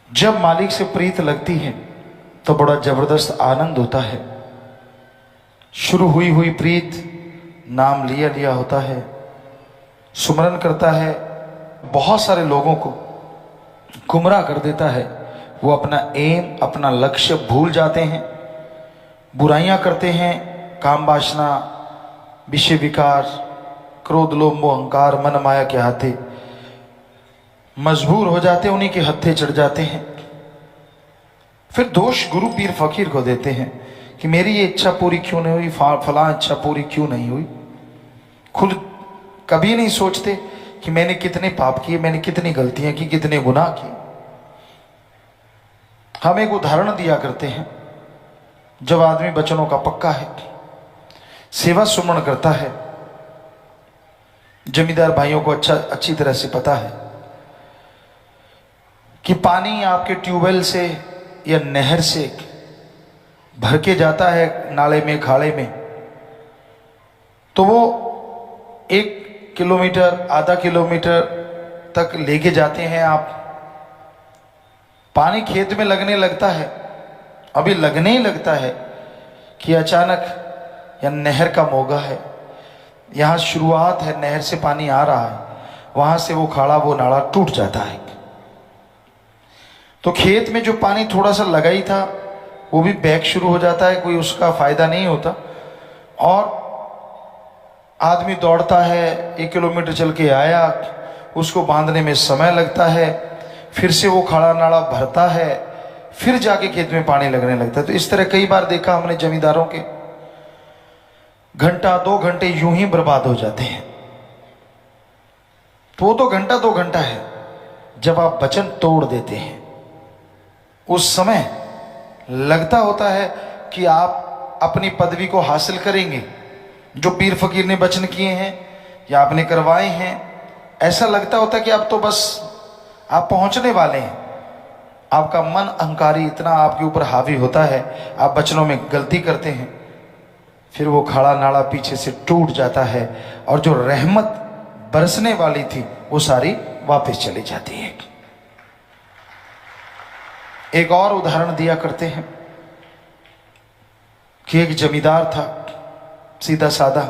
जब मालिक से प्रीत लगती है तो बड़ा जबरदस्त आनंद होता है। शुरू हुई हुई प्रीत नाम लिया लिया होता है, सुमरन करता है, बहुत सारे लोगों को गुमराह कर देता है। वो अपना एम, अपना लक्ष्य भूल जाते हैं, बुराइयां करते हैं, काम वासना, विषय विकार, क्रोध लोभ मोह अहंकार, मन माया के हाथे मजबूर हो जाते हैं, उन्हीं के हत्थे चढ़ जाते हैं। फिर दोष गुरु पीर फकीर को देते हैं कि मेरी ये इच्छा पूरी क्यों नहीं हुई, फलां इच्छा पूरी क्यों नहीं हुई। खुद कभी नहीं सोचते कि मैंने कितने पाप किए, मैंने कितनी गलतियां की, कितने गुनाह किए। हम एक उदाहरण दिया करते हैं, जब आदमी वचनों का पक्का है, सेवा सुमरण करता है, जमींदार भाइयों को अच्छी तरह से पता है कि पानी आपके ट्यूबवेल से या नहर से भर के जाता है नाले में, खाड़े में, तो वो 1 किलोमीटर आधा किलोमीटर तक लेके जाते हैं आप। पानी खेत में लगने लगता है, अभी लगने ही लगता है कि अचानक या नहर का मोगा है, यहां शुरुआत है, नहर से पानी आ रहा है, वहां से वो खाड़ा, वो नाला टूट जाता है। तो खेत में जो पानी थोड़ा सा लगा ही था वो भी बैक शुरू हो जाता है, कोई उसका फायदा नहीं होता। और आदमी दौड़ता है, 1 किलोमीटर चल के आया, उसको बांधने में समय लगता है, फिर से वो खाड़ा नाला भरता है, फिर जाके खेत में पानी लगने लगता है। तो इस तरह कई बार देखा हमने जमींदारों के, घंटा 2 घंटे यूं ही बर्बाद हो जाते हैं। तो वो तो घंटा 2 घंटा है, जब आप वचन तोड़ देते हैं उस समय लगता होता है कि आप अपनी पदवी को हासिल करेंगे, जो पीर फकीर ने वचन किए हैं या आपने करवाए हैं। ऐसा लगता होता है कि अब तो बस आप पहुंचने वाले हैं। आपका मन अहंकारी इतना आपके ऊपर हावी होता है, आप वचनों में गलती करते हैं, फिर वो खाड़ा नाला पीछे से टूट जाता है और जो रहमत बरसने वाली थी वो सारी वापस चली जाती है। एक और उदाहरण दिया करते हैं कि एक जमींदार था, सीधा साधा।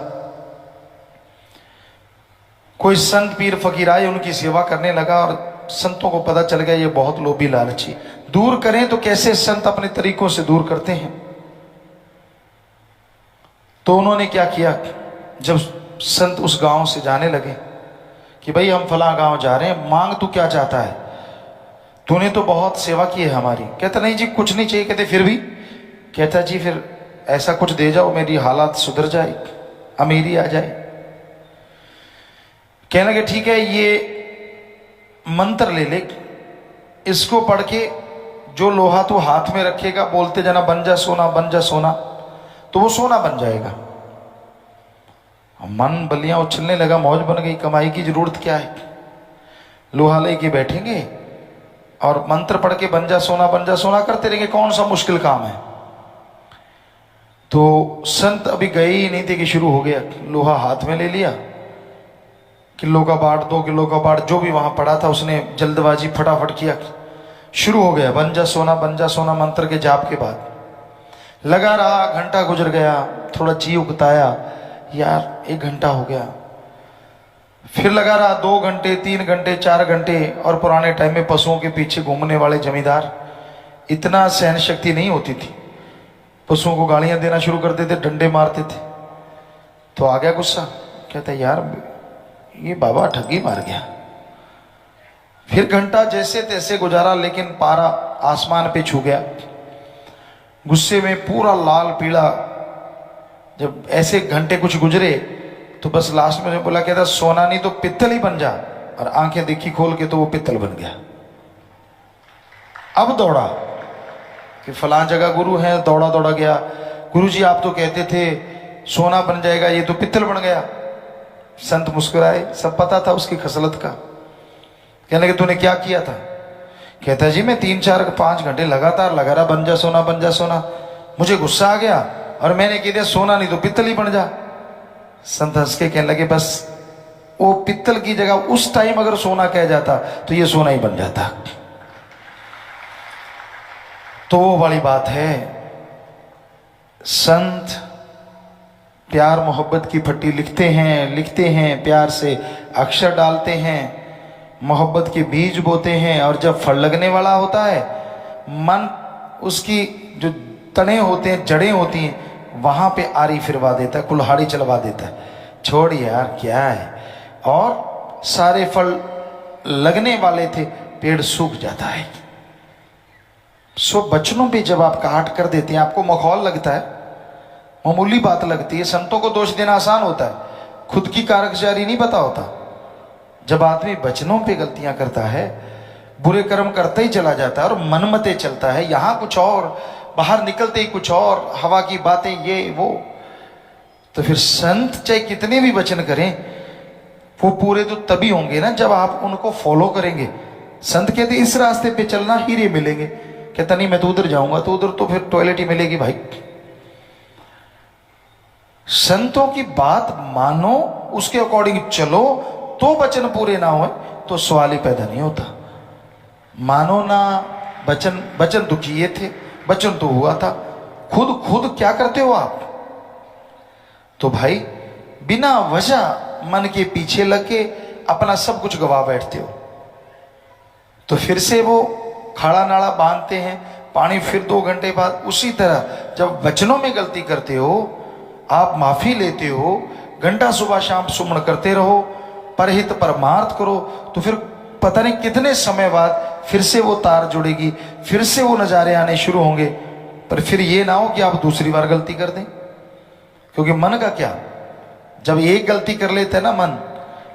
कोई संत पीर फकीर आए, उनकी सेवा करने लगा और संतों को पता चल गया ये बहुत लोभी लालची, दूर करें तो कैसे संत अपने तरीकों से दूर करते हैं। तो उन्होंने क्या किया, जब संत उस गांव से जाने लगे कि भाई हम फलां गांव जा रहे हैं, मांग तू क्या चाहता है, तूने तो बहुत सेवा की है हमारी। कहता नहीं जी कुछ नहीं चाहिए। कहते फिर भी? कहता जी फिर ऐसा कुछ दे जाओ मेरी हालात सुधर जाए, अमीरी आ जाए। कहने लगे ठीक है, ये मंत्र ले ले, इसको पढ़ के जो लोहा तू हाथ में रखेगा, बोलते जाना बन जा सोना, बन जा सोना, तो वो सोना बन जाएगा। मन बलियां उछलने लगा, मौज बन गई, कमाई की जरूरत क्या है, लोहा लेके बैठेंगे और मंत्र पढ़ के बन जा सोना करते रहेंगे, कौन सा मुश्किल काम है। तो संत अभी गए ही नहीं थे कि शुरू हो गया, लोहा हाथ में ले लिया, किलो का बाट, 2 किलो का बाट, जो भी वहां पड़ा था उसने जल्दबाजी फटाफट किया, शुरू हो गया बन जा सोना मंत्र के जाप के बाद। लगा रहा, घंटा गुजर गया, थोड़ा जी उगताया, यार 1 घंटा हो गया, फिर लगा रहा 2 घंटे, 3 घंटे, 4 घंटे। और पुराने टाइम में पशुओं के पीछे घूमने वाले जमींदार, इतना सहन शक्ति नहीं होती थी, पशुओं को गालियां देना शुरू कर देते, डंडे मारते थे। तो आ गया गुस्सा, कहता यार ये बाबा ठगी मार गया। फिर घंटा जैसे तैसे गुजारा, लेकिन पारा आसमान पे छू गया। गुस्से में पूरा लाल पीला, जब ऐसे घंटे कुछ गुजरे तो बस लास्ट में बोला, कहता सोना नहीं तो पित्तल ही बन जा। और आंखें देखी खोल के तो वो पित्तल बन गया। अब दौड़ा कि फलां जगह गुरु है, दौड़ा दौड़ा गया, गुरुजी आप तो कहते थे सोना बन जाएगा, ये तो पित्तल बन गया। संत मुस्कुराए, सब पता था उसकी खसलत का। कहने लगे तूने क्या किया था? कहता जी मैं 3, 4, 5 घंटे लगातार लगा रहा, बन जा सोना। मुझे गुस्सा आ गया और मैंने कह दिया सोना नहीं तो पित्तल ही बन जा। संत हंस के कहने लगे बस वो पित्तल की जगह उस टाइम अगर सोना कह जाता तो ये सोना ही बन जाता। तो वो वाली बात है, संत प्यार मोहब्बत की पट्टी लिखते हैं प्यार से अक्षर डालते हैं, मोहब्बत के बीज बोते हैं, और जब फल लगने वाला होता है, मन उसकी जो तने होते हैं, जड़ें होती हैं, वहां पे आरी फिरवा देता है, कुल्हाड़ी चलवा देता है, छोड़ यार क्या है, और सारे फल लगने वाले थे, पेड़ सूख जाता है। सो बचनों पे जब आप काट कर देते हैं, आपको मखौल लगता है, मामूली बात लगती है, संतों को दोष देना आसान होता है, खुद की कारगुजारी नहीं पता होता। जब आदमी वचनों पे गलतियां करता है, बुरे कर्म करता ही चला जाता है और मनमते चलता है, यहां कुछ और, बाहर निकलते ही कुछ और, हवा की बातें ये वो, तो फिर संत चाहे कितने भी वचन करें, वो पूरे तो तभी होंगे ना जब आप उनको फॉलो करेंगे। संत कहते इस रास्ते पे चलना, हीरे मिलेंगे, कहता नहीं मैं तो उधर जाऊंगा, तो उधर तो फिर टॉयलेट ही मिलेगी भाई। संतों की बात मानो, उसके अकॉर्डिंग चलो, तो वचन पूरे ना हो तो सवाल ही पैदा नहीं होता। मानो ना वचन तो किए थे, वचन तो हुआ था, खुद क्या करते हो आप? तो भाई बिना वजह मन के पीछे लग के अपना सब कुछ गवा बैठते हो। तो फिर से वो खाड़ा नाड़ा बांधते हैं, पानी फिर 2 घंटे बाद। उसी तरह जब वचनों में गलती करते हो, आप माफी लेते हो, घंटा सुबह शाम सुमन करते रहो, परहित परमार्थ करो, तो फिर पता नहीं कितने समय बाद फिर से वो तार जुड़ेगी, फिर से वो नजारे आने शुरू होंगे। पर फिर ये ना हो कि आप दूसरी बार गलती कर दें, क्योंकि मन का क्या, जब एक गलती कर लेते हैं ना मन,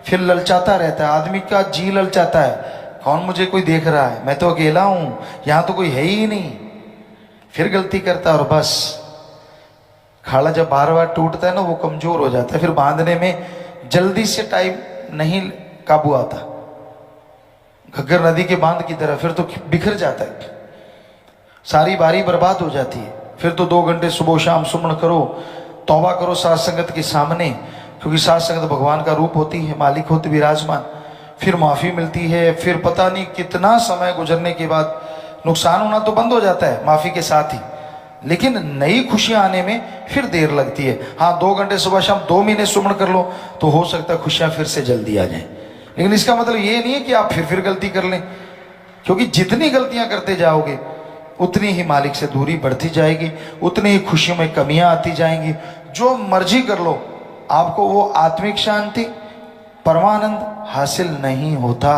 फिर ललचाता रहता है, आदमी का जी ललचाता है, कौन मुझे कोई देख रहा है, मैं तो अकेला हूं, यहां तो कोई है ही नहीं। फिर गलती करता है और बस खाड़ा जब बार बार टूटता है ना, वो कमजोर हो जाता है, फिर बांधने में जल्दी से टाइम नहीं काबू आता, घग्गर नदी के बांध की तरह, फिर तो बिखर जाता है, सारी बारी बर्बाद हो जाती है। फिर तो 2 घंटे सुबह शाम सुमन करो, तौबा करो सात संगत के सामने, क्योंकि सात संगत भगवान का रूप होती है, मालिक होते विराजमान। फिर माफी मिलती है, फिर पता नहीं कितना समय गुजरने के बाद नुकसान होना तो बंद हो जाता है माफी के साथ ही, लेकिन नई खुशियां आने में फिर देर लगती है। हाँ 2 घंटे सुबह शाम 2 महीने सुमन कर लो तो हो सकता है खुशियां फिर से जल्दी आ जाएं, लेकिन इसका मतलब ये नहीं है कि आप फिर गलती कर लें, क्योंकि जितनी गलतियां करते जाओगे उतनी ही मालिक से दूरी बढ़ती जाएगी, उतनी ही खुशियों में कमियां आती जाएंगी। जो मर्जी कर लो, आपको वो आत्मिक शांति, परमानंद हासिल नहीं होता।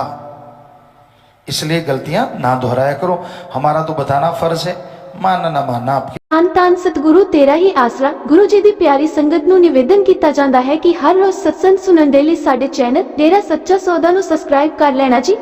इसलिए गलतियां ना दोहराया करो। हमारा तो बताना फर्ज है, मानना ना मानना आपकी। ਧੰਨ ਸਤਿਗੁਰੂ ਤੇਰਾ ਹੀ ਆਸਰਾ। ਗੁਰੂ ਜੀ ਦੀ ਪਿਆਰੀ ਸੰਗਤ ਨੂੰ ਨਿਵੇਦਨ ਕੀਤਾ ਜਾਂਦਾ ਹੈ ਕਿ ਹਰ ਰੋਜ਼ ਸਤਸੰਗ ਸੁਣਨ ਦੇ ਲਈ ਸਾਡੇ ਚੈਨਲ ਡੇਰਾ ਸੱਚਾ ਸੌਦਾ ਨੂੰ ਸਬਸਕ੍ਰਾਈਬ ਕਰ ਲੈਣਾ ਜੀ।